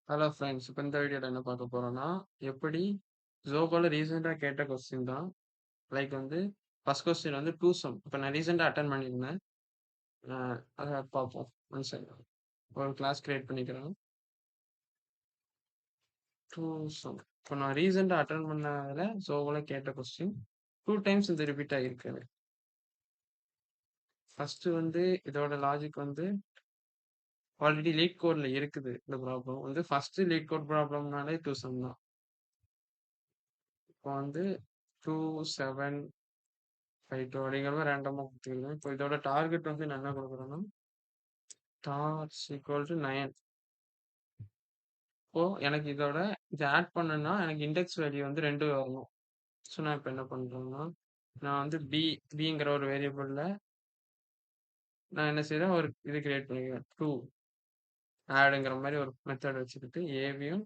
Hello friends. இப்போ இந்த வீடியோல என்ன பார்க்க போறோம்னா, எப்படி ஜோகோல ரீசென்ட்டா கேட்ட கொஸ்டின் தான். லைக் வந்து ஃபர்ஸ்ட் கொஸ்டின் வந்து 2 சம். இப்போ நான் ரீசென்ட்டா அட்டெண்ட் பண்ணியிருந்தேன். அ அத பார்ப்போம். One second. ஒரு கிளாஸ் கிரியேட் பண்ணிக்கிறேன். 2 சம். இப்போ நான் ரீசென்ட்டா அட்டெண்ட் பண்ணதுல ஜோகோல கேட்ட கொஸ்டின் 2 டைம்ஸ் இது ரிப்பீட் ஆகியிருக்கு எனக்கு. ஃபர்ஸ்ட் வந்து இதோட லாஜிக் வந்து ஆல்ரெடி லீட் கோட்ல இருக்குது இந்த ப்ராப்ளம். வந்து ஃபர்ஸ்ட் லீட் கோட் ப்ராப்ளம்னாலே 2 சம் தான். இப்போ வந்து 2, 7, 5 அப்படிங்கிற மாதிரி ரேண்டமா கொடுத்துருக்கேன். இப்போ இதோட டார்கெட் வந்து நான் என்ன கொடுக்குறேன்னா டார்ச் ஈக்குவல் டு 9. இப்போ எனக்கு இதோட இதை ஆட் பண்ணேன்னா எனக்கு இண்டெக்ஸ் வேல்யூ வந்து 2 வரணும். ஸோ நான் இப்போ என்ன பண்ணுறேன்னா நான் வந்து பிங்கிற ஒரு வேரியபிளில் நான் என்ன செய்கிறேன், ஒரு இது கிரியேட் பண்ணிக்கிறேன். 2 ஆடுங்கிற மாதிரி ஒரு மெத்தட் வச்சுக்கிட்டு ஏவியும்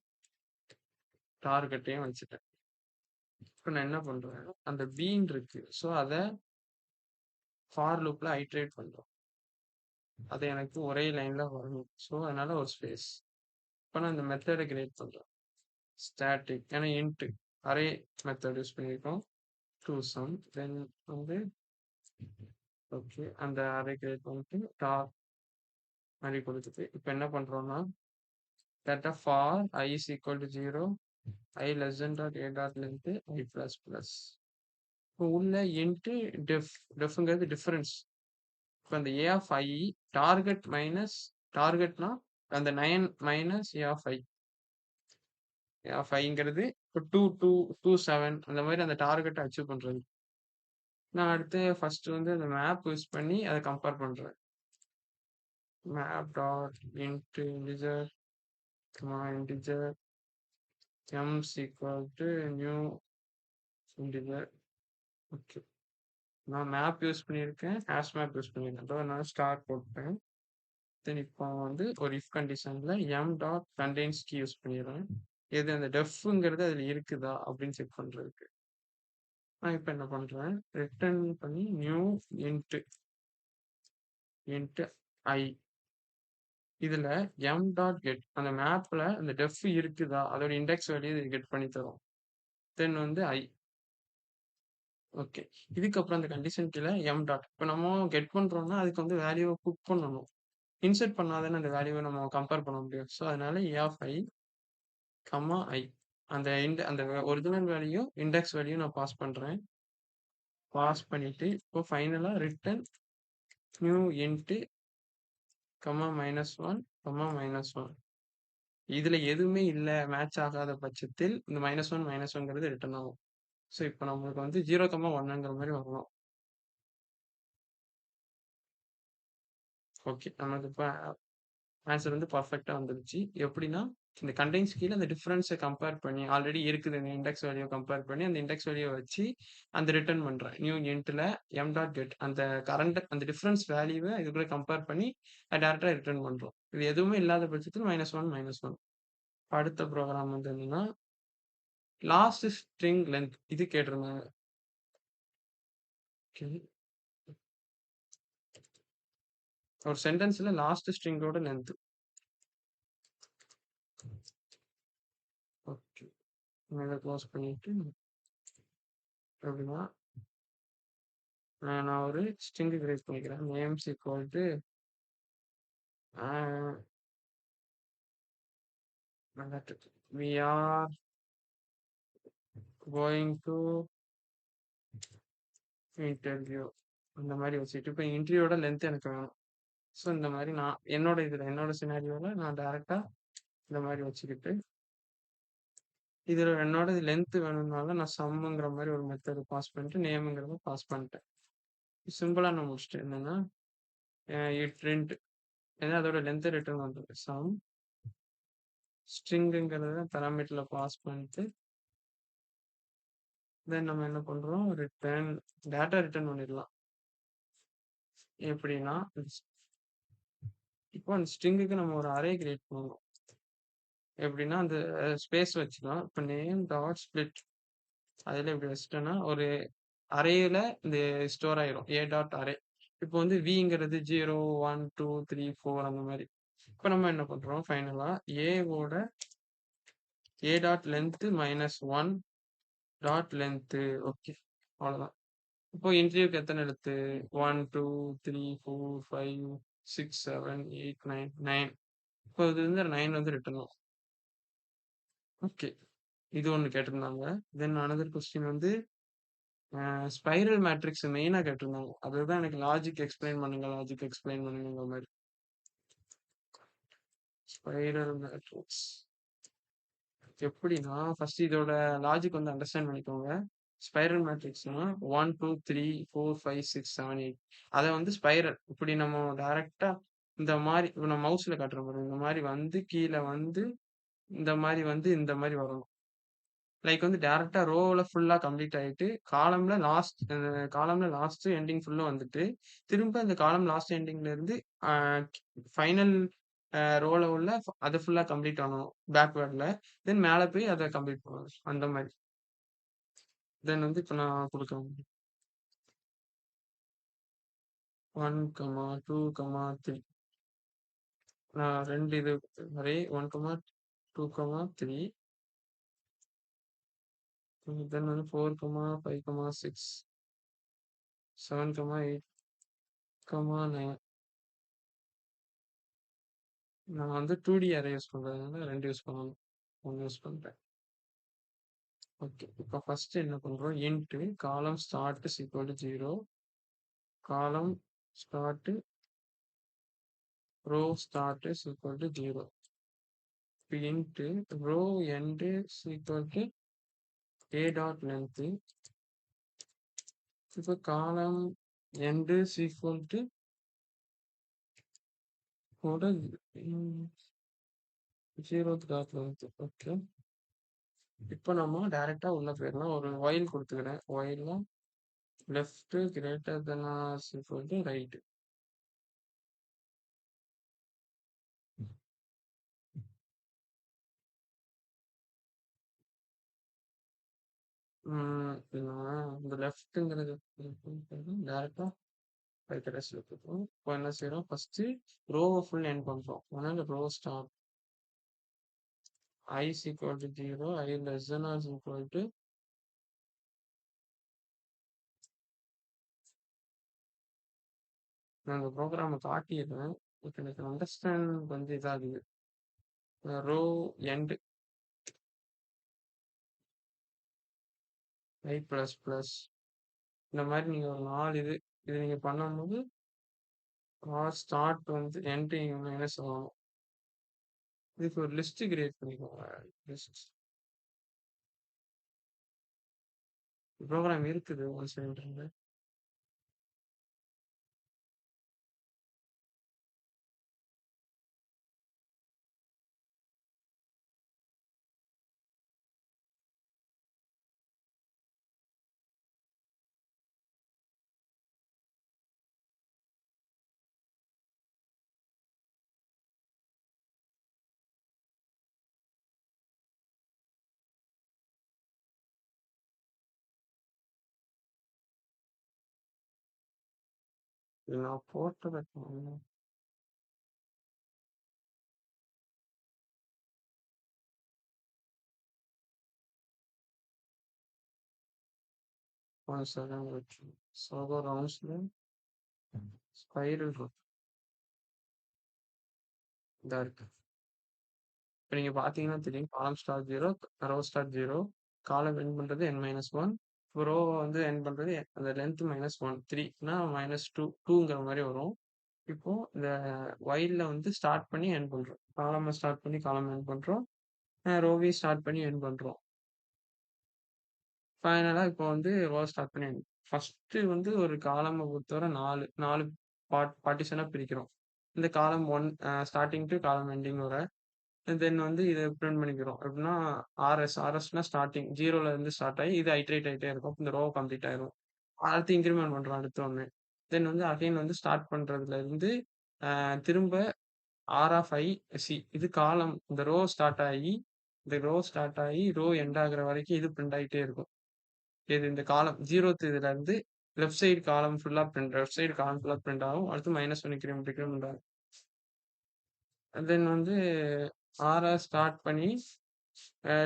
டார்கெட்டையும் வச்சுட்டேன். இப்போ நான் என்ன பண்ணுறேன், அந்த பின்னு இருக்கு, ஸோ அதை ஃபார் லூப்பில் ஐட்ரேட் பண்ணுறோம். அது எனக்கு ஒரே லைனில் வரணும். ஸோ அதனால ஒரு ஸ்பேஸ். இப்போ நான் இந்த மெத்தடை கிரியேட் பண்ணுறேன். ஸ்டாட்டிக் ஏன்னா இன்ட் அரே மெத்தட் யூஸ் பண்ணியிருக்கோம். டு சம் தென் வந்து ஓகே அந்த அரே கிரியேட் பண்ணிட்டு டார் மாதிரி கொடுத்துட்டு இப்போ என்ன பண்ணுறோம்னா data for i is equal to 0 i less than dot a dot length i plus plus. இப்போ உள்ள இன்ட்டு டெஃப்ங்கிறது டிஃபரன்ஸ். இப்போ அந்த a of i target minus டார்கெட்னா அந்த 9 minus a of i. A of ஐங்கிறது இப்போ 2, 2, 2, 7 அந்த மாதிரி அந்த டார்கெட்டை அச்சீவ் பண்ணுறது. நான் அடுத்து ஃபர்ஸ்ட் வந்து அந்த மேப் யூஸ் பண்ணி அதை கம்பேர் பண்றேன். Map dot int integer integer M equal to new integer. Okay, நான் மேப் யூஸ் பண்ணியிருக்கேன், ஹேஷ் மேப் யூஸ் பண்ணியிருக்கேன். அதோ நான் ஸ்டார் போட்டேன். தென் இப்போ வந்து ஒரு இஃப் கண்டிஷன்ல M dot contains key use பண்ணிடுறேன். எது அந்த டெஃப்ங்கிறது அதில் இருக்குதா அப்படின்னு செக் பண்றதுக்கு. நான் இப்போ என்ன பண்றேன், ரிட்டர்ன் பண்ணி நியூ இன்ட் இன்ட் ஐ. இதுல எம் டாட் கெட் அந்த மேப்ல அந்த டெஃப் இருக்குதா அதோட இண்டெக்ஸ் வேல்யூ இது கெட் பண்ணி தரும். தென் வந்து ஐ. ஓகே, இதுக்கப்புறம் அந்த கண்டிஷன் கீழே எம் டாட் இப்போ நம்ம கெட் பண்றோம்னா அதுக்கு வந்து வேல்யூவை புக் பண்ணணும். இன்சர்ட் பண்ணாதானே அந்த வேல்யூவை நம்ம கம்பேர் பண்ண முடியும். ஸோ அதனால ஏ ஆஃப் ஐ கம்மா ஐ அந்த அந்த ஒரிஜினல் வேல்யூ இண்டெக்ஸ் வேல்யூ நான் பாஸ் பண்றேன். பாஸ் பண்ணிட்டு இப்போ ஃபைனலா ரிட்டர்ன் நியூ இன்ட் கம்மா -1 கம்மா -1. இதுல எதுவுமே இல்ல மேட்ச் ஆகாத பட்சத்தில் இந்த -1 ரிட்டர்ன் ஆகும். ஸோ இப்போ நம்மளுக்கு வந்து 0,1ங்கிற மாதிரி வரணும். ஓகே, நமக்கு இப்போ ஆன்சர் வந்து பர்ஃபெக்டா வந்துருச்சு. எப்படின்னா இந்த கண்டெய்ன்ஸ் கீழே அந்த டிஃபரன்ஸை கம்பேர் பண்ணி ஆல்ரெடி இருக்குது இந்த இண்டெக்ஸ் வேல்யூ கம்பேர் பண்ணி அந்த இண்டெக்ஸ் வேல்யூ வச்சு அந்த ரிட்டர்ன் பண்றேன். நியூ இன்ட்ல எம் டாட் கெட் அந்த கரண்ட் அந்த டிஃபரன்ஸ் வேல்யூவை இதுக்குள்ள கம்பேர் பண்ணி டேரக்டா ரிட்டர்ன் பண்றோம். இது எதுவுமே இல்லாத பட்சத்தில் -1 அடுத்த ப்ரோக்ராம் வந்து என்னன்னா லாஸ்ட் ஸ்ட்ரிங் லென்த் இது கேட்டிருந்தாங்க. Okay. ஒரு சென்டென்ஸ்ல லாஸ்ட் ஸ்ட்ரிங்கோட லென்த். ஓகே, இதை க்ளோஸ் பண்ணிட்டு எப்படின்னா நான் ஒரு ஸ்ட்ரிங் கிரியேட் பண்ணிக்கிறேன். Names equal to we are going to interview இந்த மாதிரி வச்சுட்டு இப்போ இன்டர்வியூட லென்த் எனக்கு வேணும். ஸோ இந்த மாதிரி நான் என்னோட சினாரியோல நான் டைரக்டா இந்த மாதிரி வச்சுக்கிட்டு இதுல என்னோட லென்த் வேணும்னால நான் சம்முங்கிற மாதிரி ஒரு மெத்தட் பாஸ் பண்ணிட்டு நேமுங்கிறத பாஸ் பண்ணிட்டேன். சிம்பிளா நான் முடிச்சிட்டேன். என்னன்னா இட் ரெண்ட் ஏன்னா அதோட லென்த் ரிட்டர்ன் பண்றது சம் ஸ்ட்ரிங்குங்கிறத பேராமீட்டர்ல பாஸ் பண்ணிட்டு தென் நம்ம என்ன பண்றோம், ரிட்டர்ன் டேட்டா ரிட்டர்ன் பண்ணிடலாம். எப்படின்னா இப்போ அந்த ஸ்ட்ரிங்குக்கு நம்ம ஒரு அரே கிரியேட் பண்ணணும். எப்படின்னா அந்த ஸ்பேஸ் வச்சுக்கலாம். இப்போ நேம் டாட் ஸ்பிளிட் அதில் இப்படி வச்சுட்டோன்னா ஒரு அரேல இந்த ஸ்டோர் ஆயிரும் ஏ டாட் அரே. இப்போ வந்து விங்கிறது 0, 1, 2, 3, 4 அந்த மாதிரி. இப்ப நம்ம என்ன பண்றோம் ஃபைனலா ஏவோட ஏ dot length -1 dot length. Okay, அவ்வளவுதான். இப்போ இன்டர்வியூக்கு எத்தனை எழுத்து? 1 2 3 4 5 6 7 8 9 9. இப்போ இது வந்து 9 வந்து ரிட்டர்ன். ஓகே, இது ஒண்ணு கேட்டிருந்தாங்க. தென் அனதர் கொஸ்டின் வந்து ஸ்பைரல் மேட்ரிக்ஸ் மெயினா கேட்டிருந்தாங்க. அதுதான் எனக்கு லாஜிக் எக்ஸ்பிளைன் பண்ணுங்க, லாஜிக் எக்ஸ்பிளைன் பண்ணுங்கிற மாதிரி. ஸ்பைரல் மேட்ரிக்ஸ் எப்படின்னா, ஃபர்ஸ்ட் இதோட லாஜிக் வந்து அண்டர்ஸ்டாண்ட் பண்ணிக்கோங்க. ஸ்பைரல் மேட்ரிக்ஸ்னா 1 2 3 4 5 6 7 8. அதை வந்து ஸ்பைரல் இப்படி நம்ம டைரக்டா இந்த மாதிரி இப்ப நம்ம மவுஸ்ல காட்டுற பாருங்க, இந்த மாதிரி வந்து கீழே வந்து இந்த மாதிரி வந்து இந்த மாதிரி வரணும். லைக் வந்து டைரக்டா ரோல ஃபுல்லா கம்ப்ளீட் ஆயிட்டு காலம்ல லாஸ்ட் எண்டிங் ஃபுல்லா வந்துட்டு திரும்ப இந்த காலம் லாஸ்ட் எண்டிங்ல இருந்து ஃபைனல் ரோல உள்ள அது ஃபுல்லா கம்ப்ளீட் ஆகணும் பேக்வேர்ட்ல. தென் மேல போய் அதை கம்ப்ளீட் பண்ணணும் அந்த மாதிரி. தென் வந்து இப்போ நான் கொடுக்குறேன் 1 2 3. நான் ரெண்டு இது வரை 1 2 3. தென் வந்து 4 5 6 7 8 9. நான் வந்து 2D அரே யூஸ் பண்றதுனால 2 யூஸ் பண்ணணும், 1 யூஸ் பண்றேன். ஓகே, இப்போ ஃபர்ஸ்ட் என்ன பண்றோம்? இன்ட் காலம் start is equal to 0, column start row start is equal to 0. இப்போ int row end is equal to a dot length. இப்போ column end is equal to கூட 0 டாட் லென்த். ஓகே, இப்போ நம்ம டைரக்டா உள்ள போயிடலாம். ஒரு ஒயில் கொடுத்துக்கிறேன். ஒயில்ல left greater than or equal to right. இந்த லெஃப்ட்ங்கிறது டேரக்டா ரைட் அட்ரஸ் எடுத்துப்போம். இப்போ என்ன செய்யறோம்? ஃபர்ஸ்ட் ரோவை ஃபுல் எண்ட் பண்றோம். அதனால row start I is equal to 0, I less than or is equal to நான் இந்த ப்ரோக்ராமை காட்டிடுறேன். இப்போ எனக்கு அண்டர்ஸ்டாண்ட் வந்து இதாகுது. Row end I plus plus இந்த மாதிரி நீங்கள் ஒரு 4 இது நீங்கள் பண்ணும்போது ஸ்டார்ட் வந்து எண்ட் மைனஸ் ஆகணும். இதுக்கு ஒரு லிஸ்ட் கிரியேட் பண்ணிக்கோங்க. லிஸ்ட் ப்ரோக்ராம் இருக்குது ஒன் செகண்ட். நான் போட்டதை ஒன் செகண்ட் வச்சு சோகோ ரவுண்ட்ஸ்ல ஸ்பைரல் இதா இருக்கு. இப்போ நீங்க பாத்தீங்கன்னா தெரியும், காலம் ஸ்டார்ட் 0, ரோ ஸ்டார்ட் 0, காலம் எண்ட் பண்றது n-1, ரோ வந்து எண்ட் பண்றது அந்த லென்த் -1 3னா -2ங்கிற மாதிரி வரும். இப்போ இந்த ஒயில்ல வந்து ஸ்டார்ட் பண்ணி எண்ட் பண்றோம். காலம் ஸ்டார்ட் பண்ணி காலம் எண்ட் பண்றோம். ரோவி ஸ்டார்ட் பண்ணி எண்ட் பண்றோம். ஃபைனலா இப்போ வந்து ரோ ஸ்டார்ட் பண்ணி ஃபர்ஸ்ட் வந்து ஒரு காலமை பொறுத்தவரை 4 பார்ட்டிஷனா பிரிக்கிறோம். இந்த காலம் 1 ஸ்டார்டிங் டு காலம் எண்டிங் வர. தென் வந்து இதை பிரிண்ட் பண்ணிக்கிறோம். எப்படின்னா ஆர்எஸ்னா ஸ்டார்டிங் 0ல இருந்து ஸ்டார்ட் ஆகி இது ஐட்ரேட் ஆகிட்டே இருக்கும். இந்த ரோ கம்ப்ளீட் ஆயிரும். அடுத்து இன்க்ரிமெண்ட் பண்றோம் அடுத்த ஒன்று. தென் வந்து அகைன் வந்து ஸ்டார்ட் பண்றதுல இருந்து திரும்ப ஆர் ஆஃப் ஐ சி இது காலம் இந்த ரோ ஸ்டார்ட் ஆகி ரோ எண்ட் ஆகுற வரைக்கும் இது பிரிண்ட் ஆகிட்டே இருக்கும். இது இந்த காலம் 0th இதுல இருந்து லெஃப்ட் சைடு காலம் ஃபுல்லா பிரிண்ட் ஆகும். அடுத்து -1 இன்க்ரிமெண்ட் ஆகும். தென் வந்து ஆர ஸ்டார்ட் பண்ணி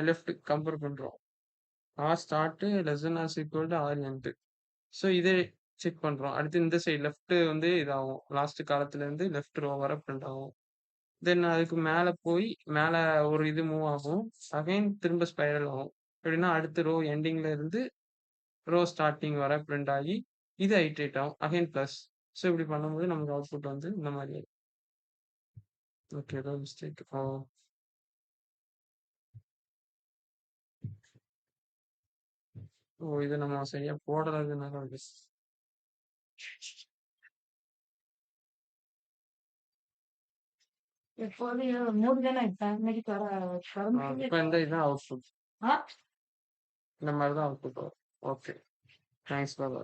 லெஃப்ட் கம்பேர் பண்றோம். R start less than R equal to R end. So இதை செக் பண்றோம். அடுத்து இந்த சைடு லெஃப்ட் வந்து இதாகும். லாஸ்ட் காலத்துல இருந்து லெஃப்ட் ரோ வர பிரிண்ட் ஆகும். தென் அதுக்கு மேல போய் மேல ஒரு இது மூவ் ஆகும். அகைன் திரும்ப ஸ்பைரல் ஆகும். எப்படின்னா அடுத்த ரோ எண்டிங்ல இருந்து ரோ ஸ்டார்ட்டிங் வர பிரிண்ட் ஆகி இது ஐட்ரேட் ஆகும். Again plus. ஸோ இப்படி பண்ணும்போது நமக்கு அவுட்புட் வந்து இந்த மாதிரி வரும். ஓகே, ஏதோ மிஸ்டேக். ஓ, இது நம்ம சரியா போடுறதுனால வந்து இப்போது 3 தானே எடுத்தேன். இன்னைக்கு இப்போ இந்த இதுதான் அவுட்புட். ஆ இந்த மாதிரி தான் அவுட்புட் வரும். Okay, thanks for